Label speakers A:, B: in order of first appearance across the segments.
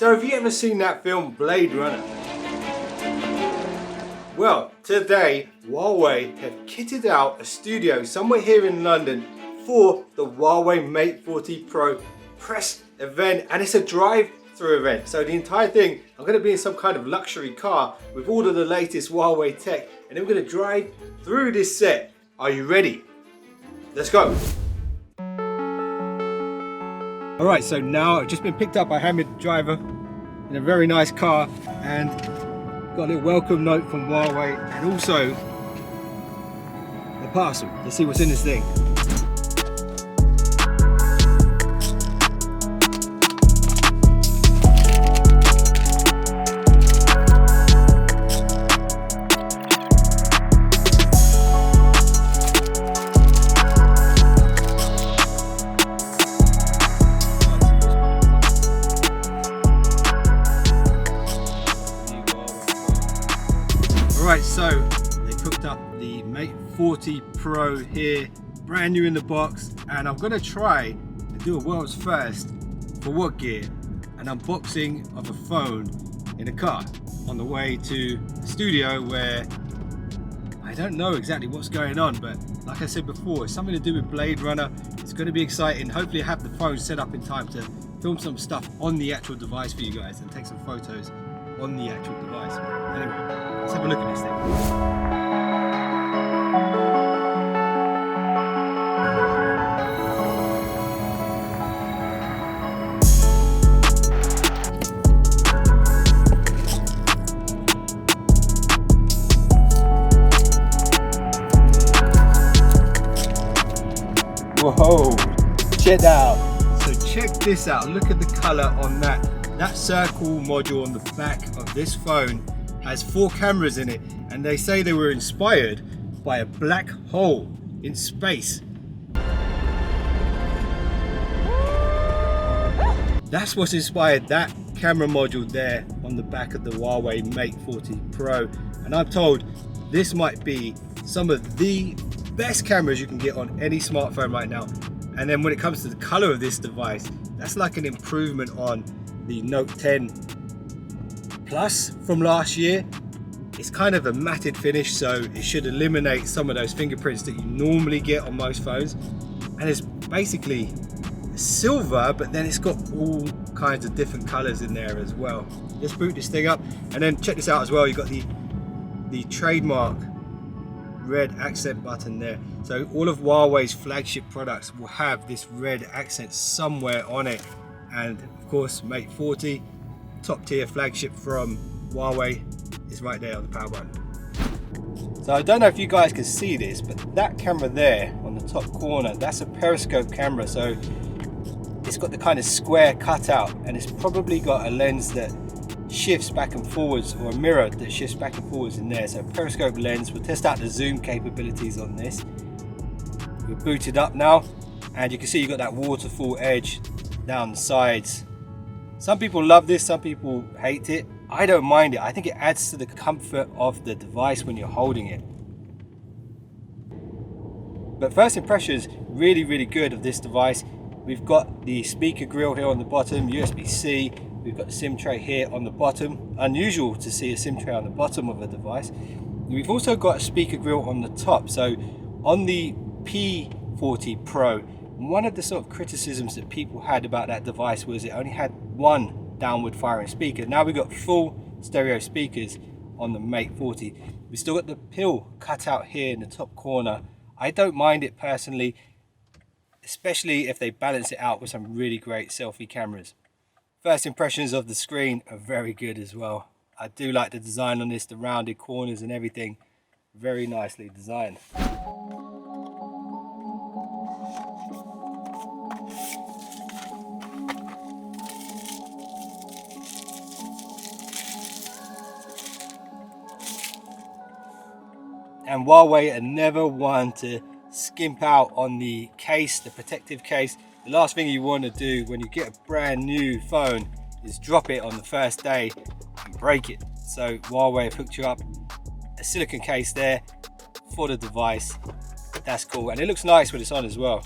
A: So have you ever seen that film Blade Runner? Well, today Huawei have kitted out a studio somewhere here in London for the Huawei Mate 40 Pro press event, and it's a drive-through event. So the entire thing, I'm going to be in some kind of luxury car with all of the latest Huawei tech, and then we're going to drive through this set. Are you ready? Let's go. Alright, so now I've just been picked up by Hamid, driver, in a very nice car, and got a little welcome note from Huawei and also the parcel. Let's see what's in this thing. Alright, so they hooked up the Mate 40 Pro here, brand new in the box, and I'm going to try to do a world's first for WhatGear, an unboxing of a phone in a car on the way to the studio where I don't know exactly what's going on, but like I said before, it's something to do with Blade Runner. It's going to be exciting. Hopefully I have the phone set up in time to film some stuff on the actual device for you guys and take some photos on the actual device. Anyway, let's have a look at this thing. Whoa, check that out. So check this out, look at the color on that. That circle module on the back of this phone has 4 cameras in it, and they say they were inspired by a black hole in space. That's what's inspired that camera module there on the back of the Huawei Mate 40 Pro. And I'm told this might be some of the best cameras you can get on any smartphone right now. And then when it comes to the color of this device, that's like an improvement on the Note 10 Plus from last year. It's kind of a matted finish, so it should eliminate some of those fingerprints that you normally get on most phones. And it's basically silver, but then it's got all kinds of different colors in there as well. Let's boot this thing up, and then check this out as well. You've got the trademark red accent button there. So all of Huawei's flagship products will have this red accent somewhere on it. And of course, Mate 40, top tier flagship from Huawei, is right there on the power button. So I don't know if you guys can see this, but that camera there on the top corner, that's a periscope camera. So it's got the kind of square cutout, and it's probably got a lens that shifts back and forwards, or a mirror that shifts back and forwards in there. So periscope lens. We'll test out the zoom capabilities on this. We're booted up now, and you can see you've got that waterfall edge down the sides. Some people love this, some people hate it. I don't mind it. I think it adds to the comfort of the device when you're holding it. But first impressions, really, really good of this device. We've got the speaker grill here on the bottom, USB-C. We've got the SIM tray here on the bottom. Unusual to see a SIM tray on the bottom of a device. We've also got a speaker grill on the top. So on the P40 Pro, one of the sort of criticisms that people had about that device was it only had one downward firing speaker. Now we've got full stereo speakers on the Mate 40. We've still got the pill cut out here in the top corner. I don't mind it personally, especially if they balance it out with some really great selfie cameras. First impressions of the screen are very good as well. I do like the design on this, the rounded corners and everything, very nicely designed. And Huawei are never one to skimp out on the case, the protective case. The last thing you want to do when you get a brand new phone is drop it on the first day and break it. So Huawei have hooked you up a silicone case there for the device. That's cool, and it looks nice when it's on as well.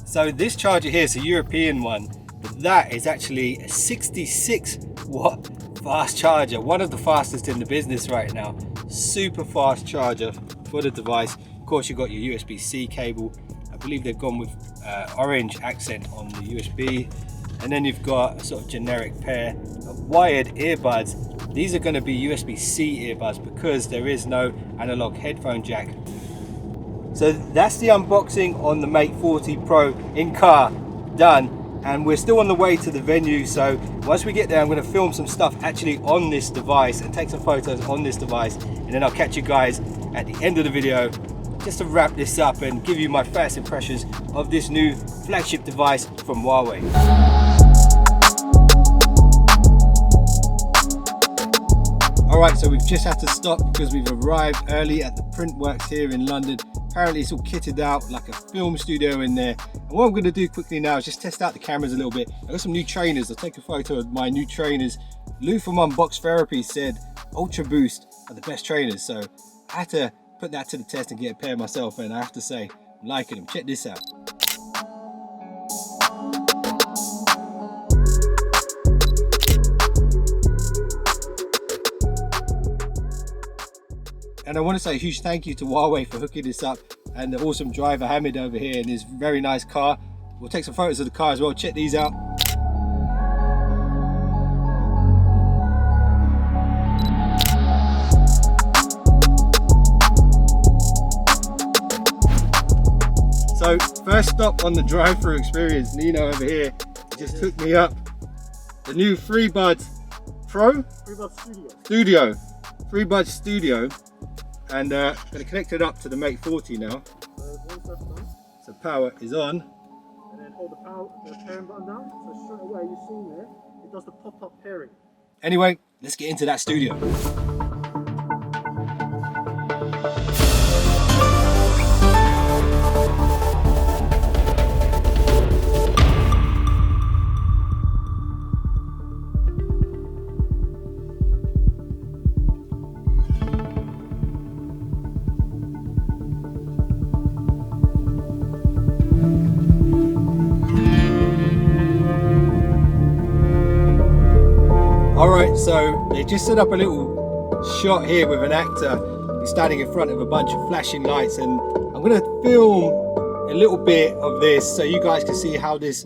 A: So this charger here is a European one, but that is actually a 66 watt fast charger, one of the fastest in the business right now. Super fast charger for the device. Of course, you've got your USB-C cable. I believe they've gone with orange accent on the USB, and then you've got a sort of generic pair of wired earbuds. These are going to be USB-C earbuds because there is no analog headphone jack. So that's the unboxing on the Mate 40 Pro in car done, and we're still on the way to the venue. So once we get there, I'm going to film some stuff actually on this device and take some photos on this device, and then I'll catch you guys at the end of the video just to wrap this up and give you my first impressions of this new flagship device from Huawei. Alright, so we've just had to stop because we've arrived early at the Printworks here in London. Apparently it's all kitted out like a film studio in there. And what I'm going to do quickly now is just test out the cameras a little bit. I've got some new trainers. I'll take a photo of my new trainers. Lou from Unbox Therapy said Ultra Boost are the best trainers. So I had to put that to the test and get a pair myself, and I have to say, I'm liking them. Check this out. And I want to say a huge thank you to Huawei for hooking this up, and the awesome driver Hamid over here in his very nice car. We'll take some photos of the car as well. Check these out. So first stop on the drive-through experience, Nino over here just hooked me up the new FreeBuds Pro? FreeBuds Studio. FreeBuds Studio. And I'm going to connect it up to the Mate 40 now. So power is on.
B: And then hold the pairing button down. So straight away you've seen there, it does the pop-up pairing.
A: Anyway, let's get into that studio. Alright, so they just set up a little shot here with an actor who's standing in front of a bunch of flashing lights, and I'm going to film a little bit of this so you guys can see how this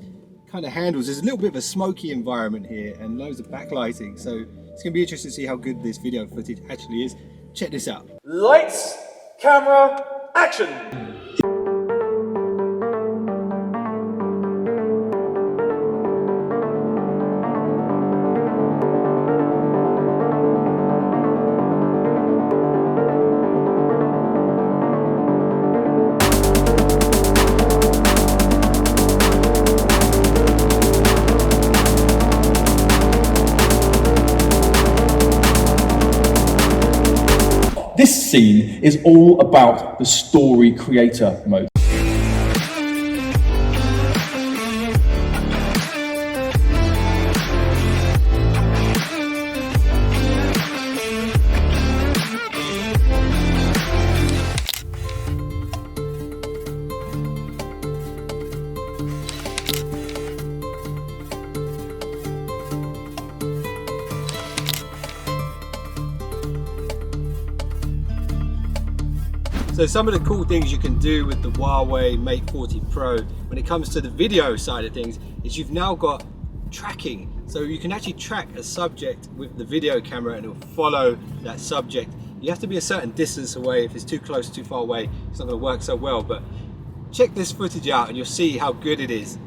A: kind of handles. There's a little bit of a smoky environment here and loads of backlighting, so it's going to be interesting to see how good this video footage actually is. Check this out.
C: Lights, camera, action! This scene is all about the story creator mode.
A: So some of the cool things you can do with the Huawei Mate 40 Pro when it comes to the video side of things is you've now got tracking. So you can actually track a subject with the video camera and it will follow that subject. You have to be a certain distance away. If it's too close, too far away, it's not going to work so well. But check this footage out and you'll see how good it is.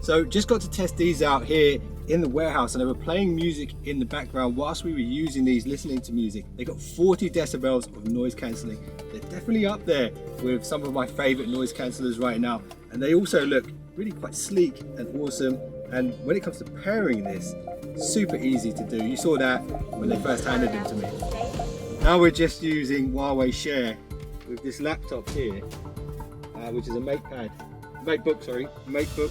A: So just got to test these out here in the warehouse, and they were playing music in the background whilst we were using these, listening to music. They got 40 decibels of noise cancelling. They're definitely up there with some of my favorite noise cancellers right now, and they also look really quite sleek and awesome. And when it comes to pairing this, super easy to do. You saw that when they first handed it to me. Now we're just using Huawei Share with this laptop here, which is a MatePad, MateBook,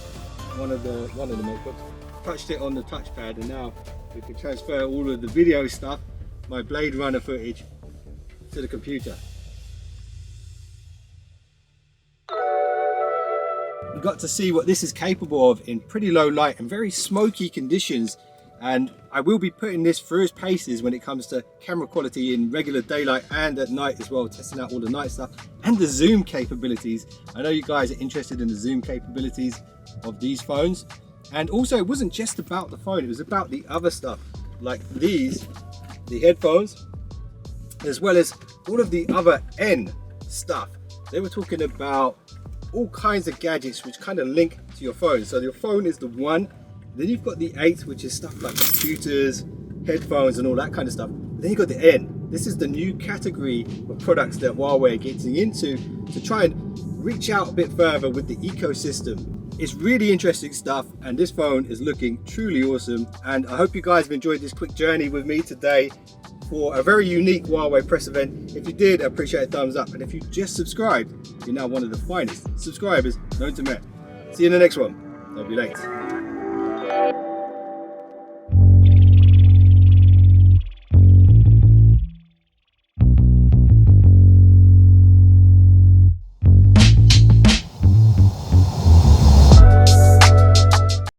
A: one of the MateBooks. Touched it on the touchpad, and now we can transfer all of the video stuff, my Blade Runner footage, to the computer. You got to see what this is capable of in pretty low light and very smoky conditions, and I will be putting this through its paces when it comes to camera quality in regular daylight and at night as well, testing out all the night stuff and the zoom capabilities. I know you guys are interested in the zoom capabilities of these phones, and also it wasn't just about the phone, it was about the other stuff like these, the headphones, as well as all of the other N stuff. They were talking about all kinds of gadgets which kind of link to your phone. So your phone is the 1, then you've got the 8, which is stuff like computers, headphones and all that kind of stuff. Then you've got the N. This is the new category of products that Huawei are getting into to try and reach out a bit further with the ecosystem. It's really interesting stuff, and this phone is looking truly awesome, and I hope you guys have enjoyed this quick journey with me today for a very unique Huawei press event. If you did, I appreciate a thumbs up, and if you just subscribed, you're now one of the finest subscribers known to man. See you in the next one. Don't be late.